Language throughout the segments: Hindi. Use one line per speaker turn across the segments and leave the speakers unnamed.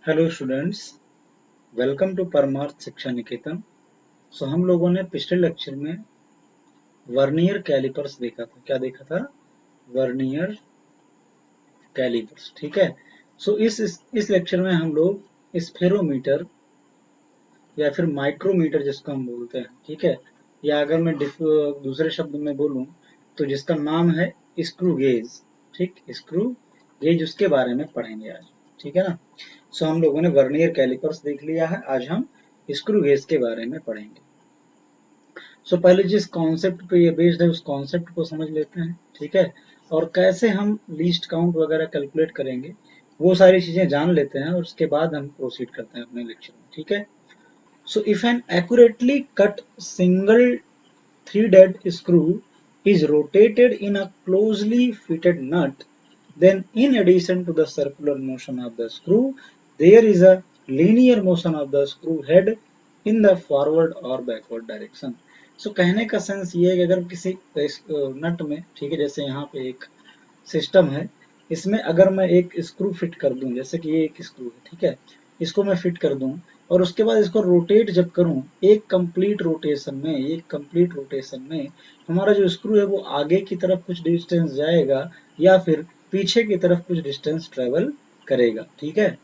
हेलो स्टूडेंट्स, वेलकम टू परमार्थ शिक्षा निकेतन। हम लोगों ने पिछले लेक्चर में वर्नियर कैलिपर्स देखा था। क्या देखा था? Vernier callipers. ठीक है। इस लेक्चर में हम लोग स्फेरोमीटर या फिर माइक्रोमीटर जिसको हम बोलते हैं, ठीक है, या अगर मैं दूसरे शब्द में बोलूं तो जिसका नाम है स्क्रू गेज। ठीक, स्क्रू गेज, उसके बारे में पढ़ेंगे आज। ठीक है ना। हम लोगों ने वर्नियर कैलिपर्स देख लिया है, आज हम स्क्रू गेज के बारे में पढ़ेंगे। पहले जिस कॉन्सेप्ट पे ये बेस्ड है उस कॉन्सेप्ट को समझ लेते हैं। ठीक है। और कैसे हम लीस्ट काउंट वगैरह कैलकुलेट करेंगे वो सारी चीजें जान लेते हैं और उसके बाद हम प्रोसीड करते हैं अपने लेक्चर में। ठीक है। If an accurately cut single threaded screw is rotated in a closely fitted nut, then in addition to the circular motion of the screw, there is a linear motion of the screw head in the forward or backward direction. कहने का सेंस ये है कि अगर किसी नट में, ठीक है, जैसे यहाँ पे एक सिस्टम है, इसमें अगर मैं एक स्क्रू फिट कर दूं, जैसे कि ये एक स्क्रू है, ठीक है, इसको मैं फिट कर दूं और उसके बाद इसको रोटेट जब करूं एक कंप्लीट रोटेशन में हमारा जो स्क्रू है वो आगे की तरफ कुछ डिस्टेंस जाएगा या फिर पीछे की तरफ कुछ डिस्टेंस ट्रेवल करेगा। ठीक है।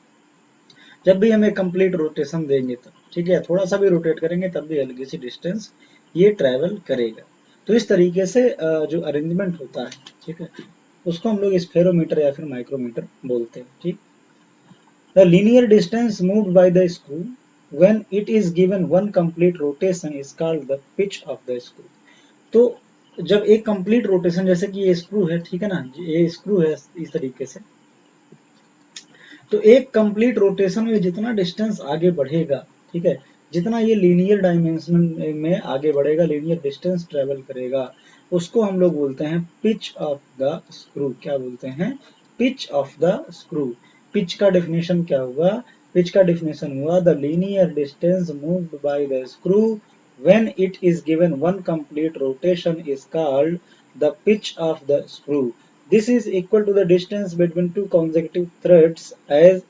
जब भी हम एक कंप्लीट रोटेशन देंगे तब, ठीक है, थोड़ा सा भी रोटेट करेंगे तब भी हल्की सी डिस्टेंस ये ट्रेवल करेगा। तो इस तरीके से जो अरेंजमेंट होता है, ठीक है, उसको हम लोग स्फेरोमीटर या फिर माइक्रोमीटर बोलते हैं। ठीक। The linear distance moved by the screw when it is given one complete rotation is called the pitch of the screw. तो जब एक कंप्लीट रोटेशन, जैसे कि ये स्क्रू है, ठीक है ना, ये स्क्रू है इस तरीके से, तो एक कंप्लीट रोटेशन में जितना डिस्टेंस आगे बढ़ेगा, ठीक है, जितना ये लीनियर डायमेंशन में आगे बढ़ेगा, लीनियर डिस्टेंस ट्रेवल करेगा, उसको हम लोग बोलते हैं पिच ऑफ द स्क्रू। क्या बोलते हैं? Pitch of the screw. Pitch का डेफिनेशन क्या हुआ? पिच का डेफिनेशन हुआ the linear distance moved by the screw when it is given one complete rotation is called the pitch of the screw. This is equal to the distance between two consecutive threads as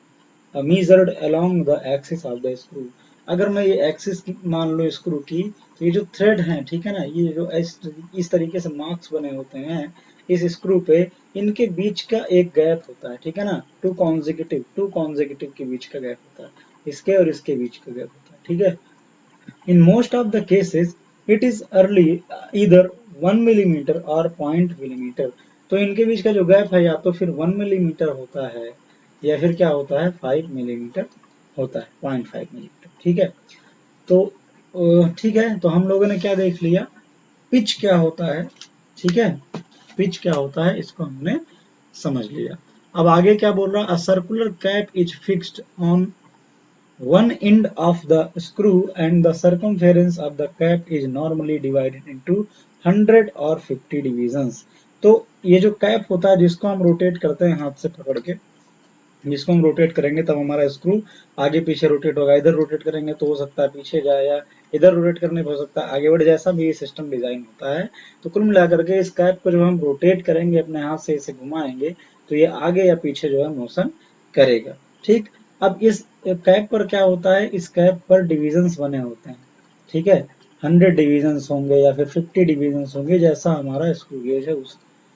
measured along the axis of the screw. अगर मैं ये एक्सिस मान लो स्क्रू की, तो ये जो थ्रेड हैं, ठीक है ना, ये जो इस तरीके से मार्क्स बने होते हैं इस स्क्रू पे, इनके बीच का एक गैप होता है, ठीक है ना, टू कॉन्जिक्यूटिव के बीच का गैप होता है, इसके और इसके बीच का गैप होता है। ठीक है। In most of the cases, it is early either 1 millimetre और 0.0 मिलीमीटर। तो इनके बीच का जो गैप है या तो फिर 1 मिलीमीटर होता है या फिर क्या होता है 5 मिलीमीटर होता है, 0.5 मिलीमीटर। ठीक है। तो ठीक है, तो हम लोगों ने क्या देख लिया, पिच क्या होता है। ठीक है, पिच क्या होता है इसको हमने समझ लिया। अब आगे क्या बोल रहा है? A circular cap is fixed on one end of the screw and the circumference of the cap is normally divided into 100 or 50 divisions. तो ये जो कैप होता है जिसको हम रोटेट करते हैं हाथ से पकड़ के, जिसको हम रोटेट करेंगे तब हमारा स्क्रू आगे पीछे रोटेट होगा। इधर रोटेट करेंगे तो हो सकता है पीछे जाए, या इधर रोटेट करने पर हो सकता है आगे बढ़े, जैसा भी ये सिस्टम डिजाइन होता है। तो कुल मिलाकर के इस कैप को जब हम रोटेट करेंगे, अपने हाथ से इसे घुमाएंगे, तो ये आगे या पीछे जो है मोशन करेगा। ठीक। अब इस कैप पर क्या होता है? इस कैप पर डिविजन्स बने होते हैं। ठीक है। 100 डिविजन्स होंगे या फिर 50 डिविजन्स होंगे, जैसा हमारा स्क्रू गेज है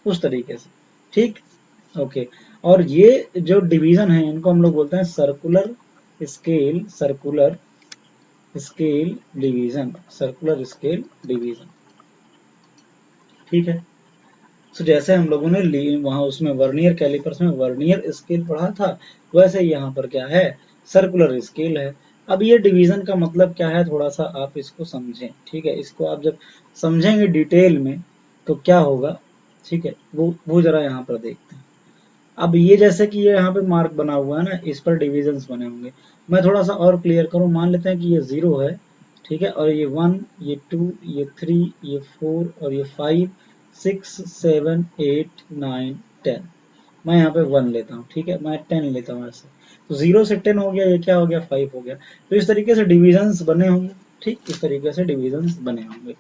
उस तरीके से। ठीक। ओके। और ये जो डिवीजन है इनको हम लोग बोलते हैं सर्कुलर स्केल डिवीजन। ठीक है। जैसे हम लोगों ने वहां उसमें वर्नियर कैलिपर्स में वर्नियर स्केल पढ़ा था, वैसे यहाँ पर क्या है? सर्कुलर स्केल है। अब ये डिवीजन का मतलब क्या है, थोड़ा सा आप इसको समझें। ठीक है, इसको आप जब समझेंगे डिटेल में तो क्या होगा, ठीक है, वो जरा यहाँ पर देखते हैं। अब ये जैसे कि ये यहाँ पे मार्क बना हुआ है ना, इस पर डिविजन्स बने होंगे। मैं थोड़ा सा और क्लियर करूँ, मान लेते हैं कि ये 0 है, ठीक है, और ये 1, ये 2, ये 3, ये 4 और ये 5, 6, 7, 8, 9, 10। मैं यहाँ पे 1 लेता हूँ, ठीक है, मैं 10 लेता हूँ ऐसे। तो 0 से 10 हो गया, ये क्या हो गया? 5 हो गया। तो इस तरीके से डिविजन्स बने होंगे। ठीक, इस तरीके से डिविजन्स बने होंगे।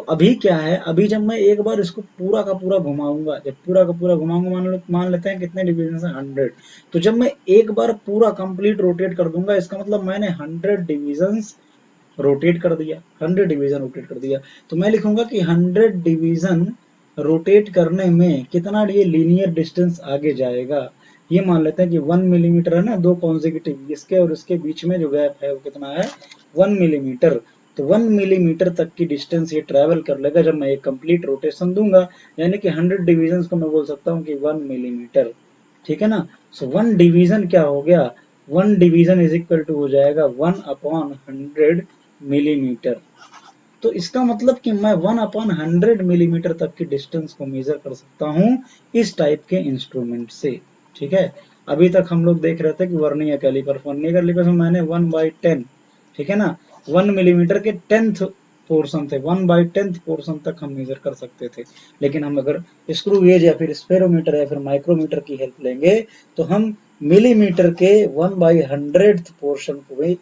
अभी क्या है, अभी जब मैं एक बार इसको पूरा का पूरा घुमाऊंगा, जब पूरा का पूरा घुमाऊंगा, मान लेते हैं कितने डिवीजन है 100, तो जब मैं एक बार पूरा कंप्लीट रोटेट कर दूंगा, इसका मतलब मैंने 100 डिवीजन रोटेट कर दिया, 100 डिवीजन रोटेट कर दिया। तो मैं लिखूंगा कि 100 डिवीजन रोटेट करने में कितना ये लीनियर डिस्टेंस आगे जाएगा। ये मान लेते हैं कि 1 मिलीमीटर है ना, दो कॉन्जिक्यूटिव, इसके और इसके बीच में जो गैप है वो कितना है, 1 मिलीमीटर। तो 1 मिलीमीटर तक की डिस्टेंस ये ट्रेवल कर लेगा जब मैं एक कंप्लीट रोटेशन दूंगा, यानी कि 100 डिवीजन को मैं बोल सकता हूँ कि 1 मिलीमीटर, ठीक है ना। वन डिवीजन क्या हो गया, one division is equal to हो जाएगा 1/100 मिलीमीटर। तो इसका मतलब कि मैं 1/100 मिलीमीटर तक की डिस्टेंस को मेजर कर सकता हूं इस टाइप के इंस्ट्रूमेंट से, ठीक है। अभी तक हम लोग देख रहे थे कि वर्नियर कैलिपर में मैंने 1/10, ठीक है ना, 1 मिलीमीटर के 10th पोर्शन थे, 1/10 पोर्शन तक हम मेजर कर सकते थे। लेकिन हम अगर स्क्रू गेज या फिर स्पेरोमीटर या फिर माइक्रोमीटर की हेल्प लेंगे तो हम मिलीमीटर के 1/100th पोर्शन को भी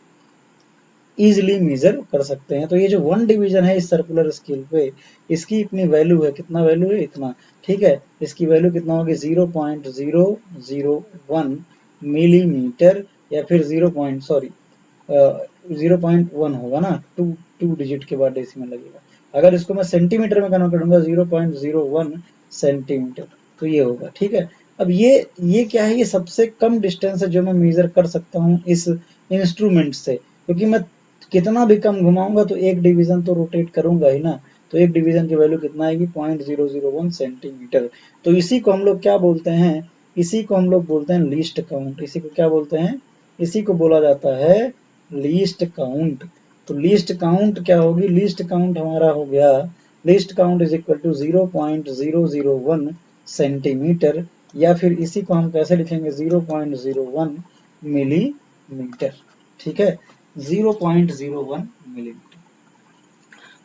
इजिली मेजर कर सकते हैं। तो ये जो 1 डिवीजन है इस सर्कुलर स्केल पे, इसकी इतनी वैल्यू है, कितना वैल्यू है, इतना, ठीक है। इसकी वैल्यू कितना होगी, 0.001 मिलीमीटर, या फिर 0.1 होगा ना, टू डिजिट के बाद डेसिमल लगेगा। अगर इसको मैं सेंटीमीटर में कन्वर्ट करूंगा 0.01 सेंटीमीटर, तो ये होगा, ठीक है। अब ये क्या है, ये सबसे कम डिस्टेंस है जो मैं मेजर कर सकता हूँ इस इंस्ट्रूमेंट से, क्योंकि मैं कितना भी कम घुमाऊंगा तो एक डिवीजन तो रोटेट करूंगा ही ना। तो एक डिवीजन की वैल्यू कितना आएगी, 0.001 सेंटीमीटर। तो इसी को हम लोग क्या बोलते हैं, इसी को हम लोग बोलते हैं लीस्ट काउंट। इसी को क्या बोलते हैं, इसी को बोला जाता है लीस्ट काउंट। तो लीस्ट काउंट क्या होगी, लीस्ट काउंट हमारा हो गया, least count is equal to 0.001 centimetre, या फिर इसी को हम कैसे लिखेंगे, 0.01 मिलीमीटर, ठीक है, 0.01 मिलीमीटर।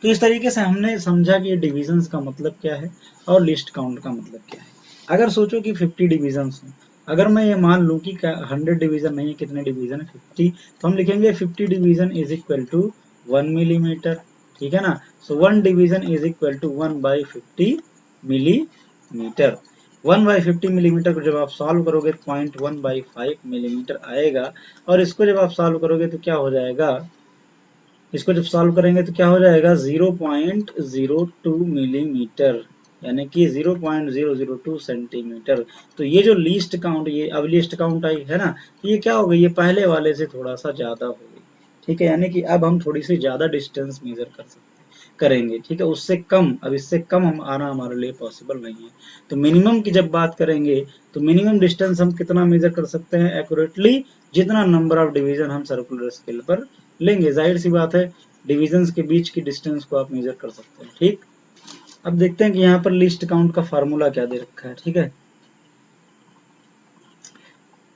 तो इस तरीके से हमने समझा कि डिविजन्स का मतलब क्या है और लिस्ट काउंट का मतलब क्या है। अगर सोचो कि 50 डिविजन्स हैं, अगर मैं ये मान लूं कि 100 डिवीजन नहीं है, कितने डिवीजन है, 50, तो हम लिखेंगे 50 division is equal to 1 millimetre, ठीक है ना। So 1 division is equal to 1/50 millimetre. 1/50 millimetre को जब आप सॉल्व करोगे तो 0.1/5 मिलीमीटर आएगा, और इसको जब आप सॉल्व करोगे तो क्या हो जाएगा, इसको जब सॉल्व करेंगे तो क्या हो जाएगा, 0.02 मिलीमीटर, यानी कि 0.002 सेंटीमीटर। तो ये जो लीस्ट काउंट, ये अब लीस्ट काउंट आई है ना, ये क्या हो गई, ये पहले वाले से थोड़ा सा ज्यादा हो गई, ठीक है। यानी कि अब हम थोड़ी सी ज्यादा डिस्टेंस मेजर कर सकते करेंगे, ठीक है। उससे कम, अब इससे कम हम आना हमारे लिए पॉसिबल नहीं है। तो मिनिमम की जब बात करेंगे तो मिनिमम डिस्टेंस हम कितना मेजर कर सकते हैं एक्यूरेटली, जितना नंबर ऑफ डिवीजन हम सर्कुलर स्केल पर लेंगे। जाहिर सी बात है डिविजन्स के बीच की डिस्टेंस को आप मेजर कर सकते हैं, ठीक। अब देखते हैं कि यहाँ पर लिस्ट काउंट का फार्मूला क्या दे रखा है, ठीक है।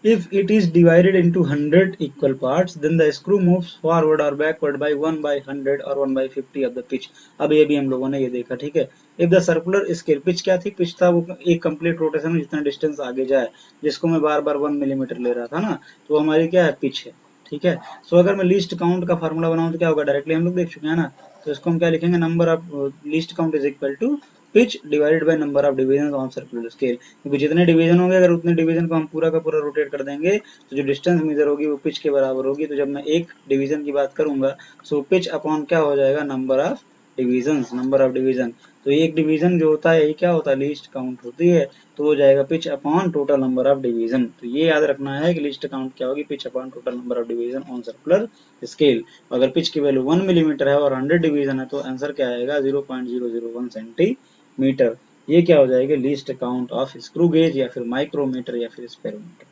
If it is divided into 100 equal parts, then the screw moves forward or backward by 1/100 or 1/50 of the pitch. अब ये भी हम लोगों ने ये देखा, ठीक है। If the circular scale, pitch क्या थी, पिच था वो एक कंप्लीट रोटेशन में जितना डिस्टेंस आगे जाए, जिसको मैं बार बार 1 मिलीमीटर ले रहा था ना, तो हमारी क्या है, पिच है, ठीक है। सो अगर मैं लिस्ट काउंट का फार्मूला बनाऊं तो क्या होगा, डायरेक्टली हम लोग देख चुके हैं ना। तो इसको हम क्या लिखेंगे, number of least count is equal to pitch divided by number of division on circular scale, क्योंकि जितने डिवीजन होंगे अगर उतने डिवीजन को हम पूरा का पूरा रोटेट कर देंगे तो जो डिस्टेंस मेजर होगी वो पिच के बराबर होगी। तो जब मैं एक डिवीजन की बात करूंगा, सो पिच अपॉन क्या हो जाएगा, number of division, number of division. तो एक डिवीजन जो होता है ये क्या होता है, लिस्ट काउंट होती है, तो हो जाएगा pitch upon total number of division. तो ये याद रखना है कि लिस्ट काउंट क्या होगी, pitch upon total number of division on circular scale. अगर पिच की वैल्यू 1 मिलीमीटर है और 100 डिवीजन है तो आंसर क्या आएगा, 0.001 सेंटीमीटर। ये क्या हो जाएगा, list count of screw gauge या फिर माइक्रोमीटर या फिर स्पेरोमीटर,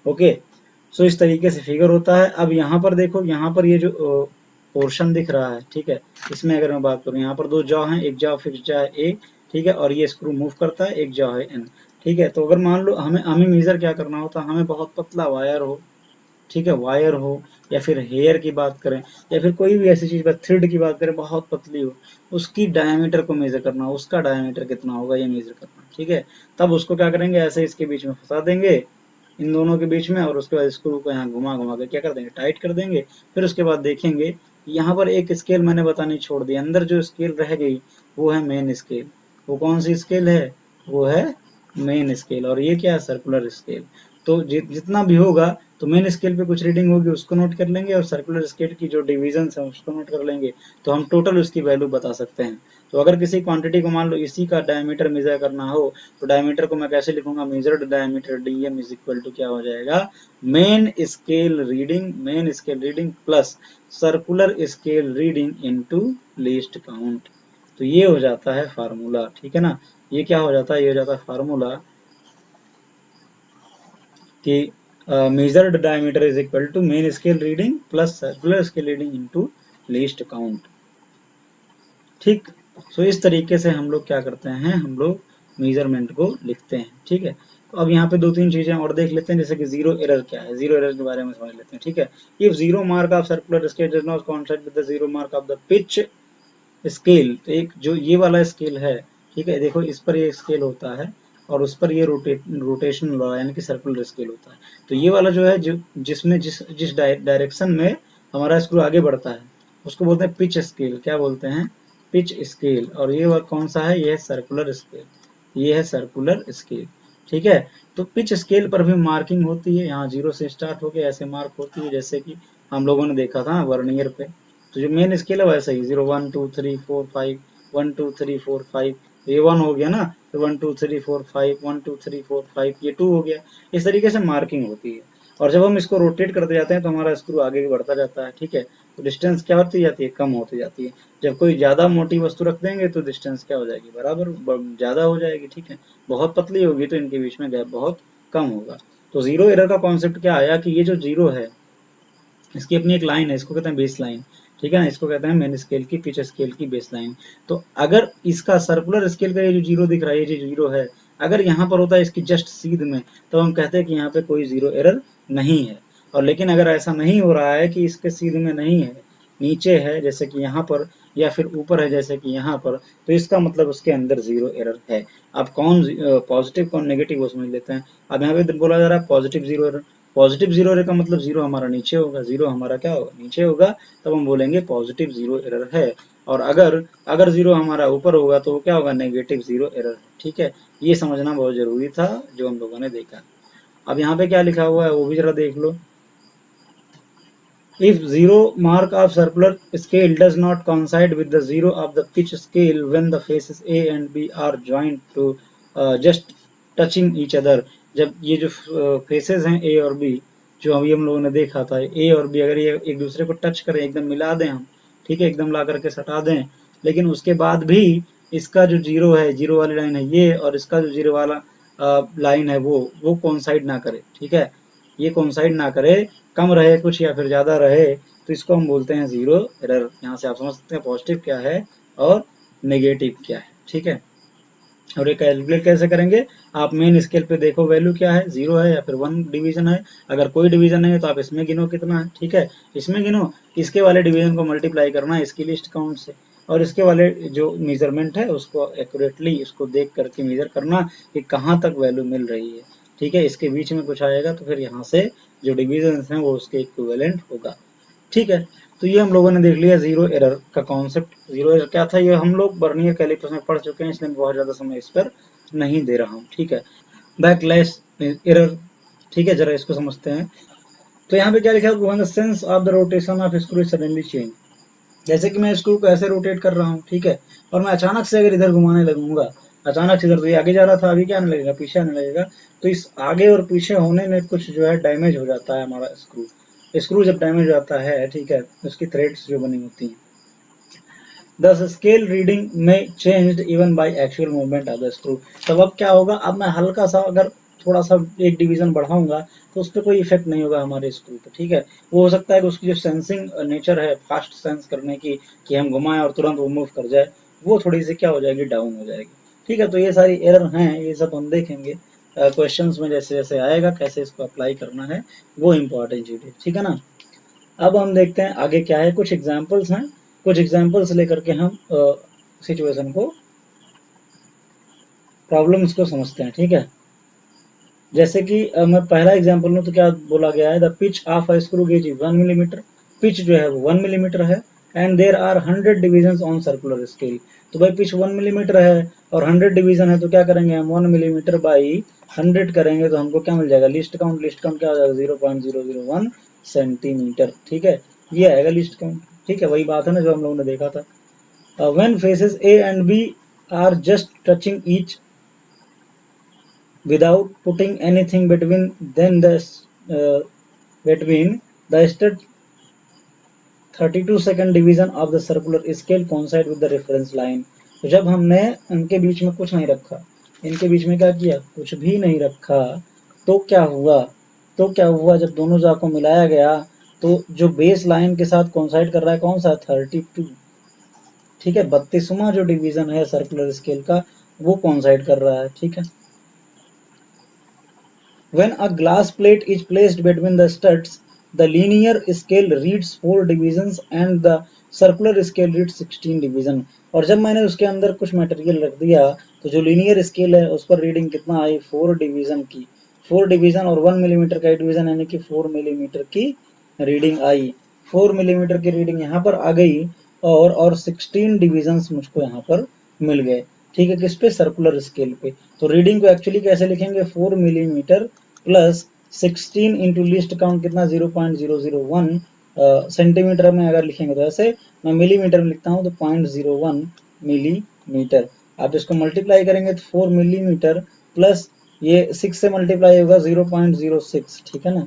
ओके। सो इस तरीके से फिगर होता है। अब यहाँ पर देखो, यहाँ पर ये जो पोर्शन दिख रहा है, ठीक है, इसमें अगर मैं बात करूँ, यहाँ पर दो जॉ हैं, एक जॉ फिक्स जॉ है ए, ठीक है, और ये स्क्रू मूव करता है, एक जॉ है एन, ठीक है। तो अगर मान लो हमें मेजर क्या करना होता है, हमें बहुत पतला वायर हो, ठीक है, वायर हो, या फिर हेयर की बात करें, या फिर कोई भी ऐसी चीज, थ्रेड की बात करें बहुत पतली हो, उसकी डायमीटर को मेजर करना, उसका डायमीटर कितना होगा ये मेजर करना, ठीक है। तब उसको क्या करेंगे, ऐसे इसके बीच में फंसा देंगे, इन दोनों के बीच में, और उसके बाद स्क्रू को यहाँ घुमा घुमा के क्या कर देंगे, टाइट कर देंगे। फिर उसके बाद देखेंगे यहाँ पर एक स्केल मैंने बतानी छोड़ दी, अंदर जो स्केल रह गई वो है मेन स्केल। वो कौन सी स्केल है? वो है मेन स्केल। और ये क्या है? Circular scale. तो जितना भी होगा तो मेन स्केल पे कुछ रीडिंग होगी उसको नोट कर लेंगे, और सर्कुलर स्केल की जो डिविजन है उसको नोट कर लेंगे, तो हम टोटल उसकी वैल्यू बता सकते हैं। तो अगर किसी क्वांटिटी को मान लो इसी का डायमीटर मेजर करना हो, तो डायमीटर को मैं कैसे लिखूंगा? Measured diameter DM is equal to क्या हो जाएगा? Main scale reading plus circular scale reading into least count. तो ये हो जाता है फार्मूला, ठीक है ना। ये क्या हो जाता है? ये हो जाता है फार्मूला कि measured diameter is equal to main scale reading plus circular scale reading into least count. ठीक। सो इस तरीके से हम लोग क्या करते हैं? हम लोग मेजरमेंट को लिखते हैं, ठीक है। तो अब यहाँ पे दो तीन चीजें और देख लेते हैं, जैसे कि जीरो एरर क्या है, जीरो एरर के बारे में समझ लेते हैं, ठीक है। If zero mark of circular scale does not coincide with the zero mark of the pitch scale, तो एक जो ये वाला स्केल है, ठीक है, देखो इस पर ये स्केल होता है और उस पर ये रोटेशन यानी कि सर्कुलर स्केल होता है। तो ये वाला जो है, जो जिसमें जिस जिस डायरेक्शन में हमारा स्क्रू आगे बढ़ता है उसको बोलते हैं पिच स्केल। क्या बोलते हैं? Pitch scale. और ये वाला कौन सा है? ये है सर्कुलर स्केल, ये है सर्कुलर स्केल, ठीक है। तो पिच स्केल पर भी मार्किंग होती है, यहाँ जीरो से स्टार्ट होकर ऐसे मार्क होती है, जैसे कि हम लोगों ने देखा था वर्नियर पे। तो जो मेन स्केल है वैसा ही 0 1 2 3 4 5 1 2 3 4 5, ये 1 हो गया ना, तो 1 2 3 4 5 1 2 3 4 5 ये 2 हो गया। इस तरीके से मार्किंग होती है। और जब हम इसको रोटेट करते जाते हैं तो हमारा स्क्रू आगे बढ़ता जाता है, ठीक है। तो डिस्टेंस क्या होती जाती है? कम होती जाती है। जब कोई ज्यादा मोटी वस्तु रख देंगे तो डिस्टेंस क्या हो जाएगी? बराबर ज्यादा हो जाएगी, ठीक है। बहुत पतली होगी तो इनके बीच में गैप बहुत कम होगा। तो जीरो एरर का कॉन्सेप्ट क्या आया कि ये जो जीरो है इसकी अपनी एक लाइन है, इसको कहते हैं बेस लाइन, ठीक है ना। इसको कहते हैं मेन स्केल की पिच स्केल की बेस लाइन। तो अगर इसका सर्कुलर स्केल का ये जो जीरो दिख रहा है, ये जो जीरो है, अगर यहाँ पर होता है इसकी जस्ट सीध में, तो हम कहते हैं कि यहाँ पे कोई जीरो एरर नहीं है। और लेकिन अगर ऐसा नहीं हो रहा है कि इसके सीध में नहीं है, नीचे है जैसे कि यहाँ पर, या फिर ऊपर है जैसे कि यहाँ पर, तो इसका मतलब उसके अंदर जीरो एरर है। अब कौन पॉजिटिव कौन नेगेटिव वो समझ लेते हैं। अब यहाँ पे बोला जा रहा है positive zero error. Positive zero error का मतलब जीरो हमारा नीचे होगा, जीरो हमारा क्या होगा? नीचे होगा। तब हम बोलेंगे पॉजिटिव जीरो एरर है। और अगर अगर जीरो हमारा ऊपर होगा तो वो क्या होगा? नेगेटिव जीरो एरर, ठीक है। ये समझना बहुत जरूरी था जो हम लोगों ने देखा। अब यहाँ पे क्या लिखा हुआ है वो भी जरा देख लो। If zero mark of circular scale does not coincide with the zero of the pitch scale when the faces A and B are joined to just touching each other, जब ये जो फेसेस हैं A और B, जो अभी हम लोगों ने देखा था, A और B अगर ये एक दूसरे को टच करें, एकदम मिला दें हम, ठीक है, एकदम ला करके सटा दें, लेकिन उसके बाद भी इसका जो जीरो है, जीरो वाली लाइन है ये, और इसका जो जीरो वाला लाइन है वो कोइंसाइड ना करे, ठीक है, ये कोइंसाइड ना करे, कम रहे कुछ या फिर ज्यादा रहे, तो इसको हम बोलते हैं जीरो एरर। यहाँ से आप समझ सकते हैं पॉजिटिव क्या है और नेगेटिव क्या है, ठीक है। और ये कैलकुलेट कैसे करेंगे? आप मेन स्केल पे देखो वैल्यू क्या है, जीरो है या फिर वन डिवीजन है। अगर कोई डिवीजन नहीं है तो आप इसमें गिनो कितना है, ठीक है, इसमें गिनो, इसके वाले डिवीजन को मल्टीप्लाई करना है इसकी लिस्ट काउंट से, और इसके वाले जो मेजरमेंट है उसको एक्यूरेटली इसको देख करके मेजर करना कि कहाँ तक वैल्यू मिल रही है, ठीक है। इसके बीच में कुछ आएगा तो फिर यहाँ से जो डिवीजन हैं वो उसके इक्विवेलेंट होगा, ठीक है। तो ये हम लोगों ने देख लिया जीरो एरर का कॉन्सेप्ट। जीरो एरर क्या था ये हम लोग वर्नियर कैलिपर्स में पढ़ चुके हैं, इसलिए बहुत ज्यादा समय इस पर नहीं दे रहा हूँ, ठीक है। बैकलैश एरर, ठीक है, जरा इसको समझते हैं। तो यहाँ पे क्या लिखा है? When the sense of the rotation of screw suddenly change, जैसे कि मैं स्क्रू को ऐसे रोटेट कर रहा हूँ, ठीक है, और मैं अचानक से अगर इधर घुमाने लगूंगा, अचानक से इधर, तो ये आगे जा रहा था, अभी क्या आने लगेगा? पीछे आने लगेगा। तो इस आगे और पीछे होने में कुछ जो है डैमेज हो जाता है हमारा स्क्रू। स्क्रू जब डैमेज हो जाता है, ठीक है, उसकी थ्रेड्स जो बनी होती हैं, द स्केल रीडिंग में changed even by actual movement of the screw. तब अब क्या होगा? अब मैं हल्का सा अगर थोड़ा सा एक डिवीजन बढ़ाऊंगा तो उस पर कोई इफेक्ट नहीं होगा हमारे स्क्रू पे, ठीक है। वो हो सकता है कि उसकी जो सेंसिंग नेचर है फास्ट सेंस करने की, कि हम घुमाएं और तुरंत वो मूव कर जाए, वो थोड़ी सी क्या हो जाएगी? डाउन हो जाएगी, ठीक है। तो ये सारी एरर हैं, ये सब हम देखेंगे क्वेश्चंस में जैसे जैसे आएगा, कैसे इसको अप्लाई करना है, वो इम्पोर्टेंट चीज है, ठीक है ना। अब हम देखते हैं आगे क्या है, कुछ एग्जाम्पल्स हैं, कुछ एग्जाम्पल्स लेकर के हम सिचुएशन को, प्रॉब्लम्स को समझते हैं, ठीक है। जैसे कि मैं पहला एग्जाम्पल लूँ तो क्या बोला गया है? The pitch of a screw gauge is 1 millimetre. Pitch जो है वो 1 मिलीमीटर है, and there are 100 divisions on circular scale. तो भाई पिच 1 मिलीमीटर है और 100 डिवीजन है, तो क्या करेंगे हम 1 मिलीमीटर बाई 100 करेंगे तो हमको क्या मिल जाएगा, लिस्ट काउंट क्या हो जाएगा 0.001 सेंटीमीटर। ठीक है, ये आएगा लिस्ट काउंट। ठीक है, वही बात है ना जो हम लोगों ने देखा था। When faces A and B are just touching each without putting anything between then uh, between the stud 32 second division of the circular scale coincide with the reference line। तो जब हमने इनके बीच में कुछ नहीं रखा, इनके बीच में क्या किया, कुछ भी नहीं रखा, तो क्या हुआ, जब दोनों जा को मिलाया गया तो जो बेस लाइन के साथ कोइंसाइड कर रहा है कौन सा, 32। ठीक है, 32वां जो डिवीजन है सर्कुलर स्केल का वो कोइंसाइड कर रहा है। ठीक है, when a glass plate is placed between the studs, the linear scale reads 4 divisions and the circular scale reads 16 division। और जब मैंने उसके अंदर कुछ मटेरियल रख दिया तो जो लीनियर स्केल है उस पर रीडिंग कितना आई, 4 डिवीजन की, 4 डिवीजन और 1 मिलीमीटर का डिवीजन यानी कि 4 मिलीमीटर की रीडिंग आई। 4 मिलीमीटर की रीडिंग यहाँ पर आ गई और 16 डिविजन्स मुझको यहाँ पर मिल गए। ठीक है, किस पे, सर्कुलर स्केल पे। तो रीडिंग को एक्चुअली कैसे लिखेंगे, 4 millimetre plus 16 into list count कितना 0.001 सेंटीमीटर में अगर लिखेंगे तो ऐसे, मैं मिलीमीटर में लिखता हूँ तो 0.01 मिलीमीटर। आप इसको मल्टीप्लाई करेंगे तो 4 मिलीमीटर प्लस ये 6 से मल्टीप्लाई होगा 0.06, ठीक है ना,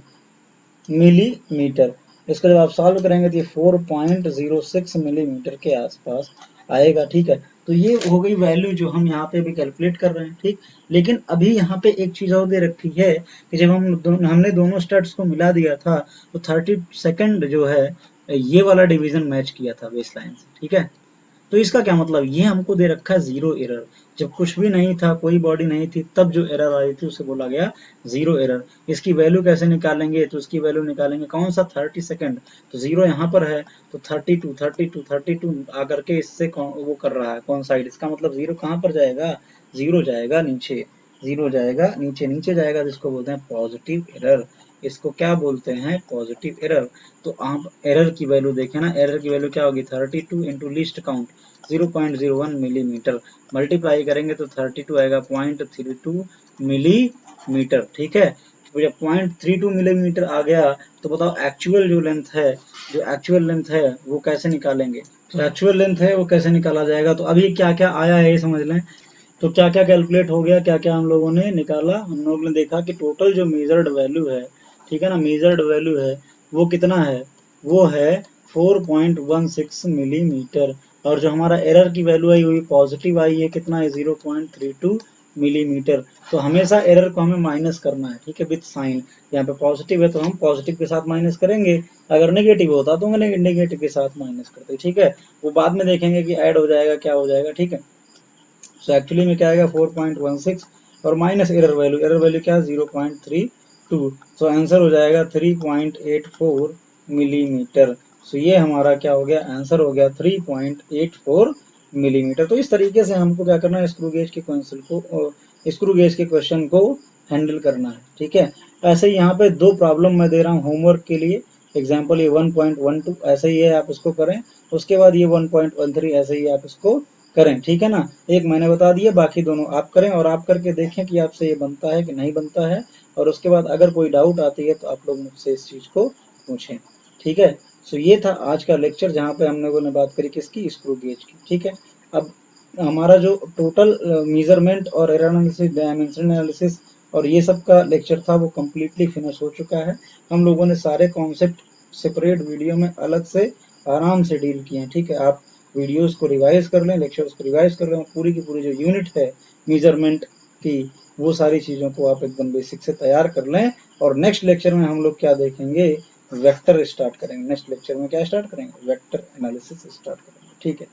मिलीमीटर। इसको जब आप सॉल्व करेंगे तो ये 4.06 मिलीमीटर के आसपास आएगा। ठीक है, तो ये हो गई वैल्यू जो हम यहाँ पे भी कैलकुलेट कर रहे हैं। ठीक, लेकिन अभी यहाँ पे एक चीज और दे रखी है कि जब हमने दोनों स्टड्स को मिला दिया था तो 30 सेकंड जो है ये वाला डिवीजन मैच किया था बेस लाइन से। ठीक है, तो इसका क्या मतलब, ये हमको दे रखा है जीरो एरर। जब कुछ भी नहीं था, कोई बॉडी नहीं थी, तब जो एरर आई थी उसे बोला गया जीरो एरर। इसकी वैल्यू कैसे निकालेंगे, तो इसकी वैल्यू निकालेंगे कौन सा, 30 सेकंड। तो जीरो यहाँ पर है तो 32 आकर के इससे वो कर रहा है कौन साइड, इसका मतलब जीरो कहाँ पर जाएगा, जीरो जाएगा नीचे, जीरो जाएगा नीचे, नीचे जाएगा जिसको बोलते हैं पॉजिटिव एरर। इसको क्या बोलते हैं, पॉजिटिव एरर। तो आप एरर की वैल्यू देखें ना, एरर की वैल्यू क्या होगी, 32 into list count 0.01 millimetre, multiply करेंगे तो 32 आएगा 0.32 मिलीमीटर। ठीक है, तो जब 0.32 मिलीमीटर आ गया तो बताओ एक्चुअल जो लेंथ है, वो कैसे निकालेंगे। तो एक्चुअल लेंथ है वो कैसे निकाला जाएगा, तो अभी क्या क्या आया है ये समझ लें। तो क्या क्या कैलकुलेट हो गया, क्या क्या हम लोगों ने निकाला, हम लोगों ने देखा कि टोटल जो मेजर्ड वैल्यू है, ठीक है ना, मेजर्ड वैल्यू है वो कितना है, वो है 4.16 मिलीमीटर। और जो हमारा एरर की वैल्यू आई हुई पॉजिटिव आई है, कितना है 0.32 मिलीमीटर। तो हमेशा एरर को हमें माइनस करना है, ठीक है, विथ साइन। यहाँ पे पॉजिटिव है तो हम पॉजिटिव के साथ माइनस करेंगे, अगर नेगेटिव होता तो हम नेगेटिव के साथ माइनस करते। ठीक है, वो बाद में देखेंगे कि ऐड हो जाएगा क्या हो जाएगा। ठीक है, सो एक्चुअली में क्या आएगा 4.16 और माइनस एरर वैल्यू क्या है 0.32, सो आंसर हो जाएगा 3.84 मिलीमीटर। सो ये हमारा क्या हो गया, आंसर हो गया 3.84 मिलीमीटर। तो इस तरीके से हमको क्या करना है, स्क्रू गेज के क्वेश्चन को हैंडल करना है। ठीक है, ऐसे ही यहाँ पे दो प्रॉब्लम मैं दे रहा हूँ होमवर्क के लिए। एग्जाम्पल ये 1.12 ऐसे ही है, आप इसको करें। उसके बाद ये 1.13 ऐसे ही आप इसको करें। ठीक है ना, एक मैंने बता दिया, बाकी दोनों आप करें और आप करके देखें कि आपसे ये बनता है कि नहीं बनता है। और उसके बाद अगर कोई डाउट आती है तो आप लोग मुझसे इस चीज को पूछें। ठीक है, सो ये था आज का लेक्चर जहाँ पे हम लोगों ने बात करी किसकी, स्क्रू गेज की। ठीक है, अब हमारा जो टोटल मेजरमेंट और एरर एनालिसिस, डायमेंशन एनालिसिस और ये सब का लेक्चर था वो कम्प्लीटली फिनिश हो चुका है। हम लोगों ने सारे कॉन्सेप्ट सेपरेट वीडियो में अलग से आराम से डील किए हैं। ठीक है, आप वीडियोस को रिवाइज कर लें, लेक्चर्स को रिवाइज कर लें और पूरी की पूरी जो यूनिट है मेजरमेंट की वो सारी चीज़ों को आप एकदम बेसिक से तैयार कर लें। और नेक्स्ट लेक्चर में हम लोग क्या देखेंगे, वेक्टर स्टार्ट करेंगे। नेक्स्ट लेक्चर में क्या स्टार्ट करेंगे, वेक्टर एनालिसिस स्टार्ट करेंगे। ठीक है।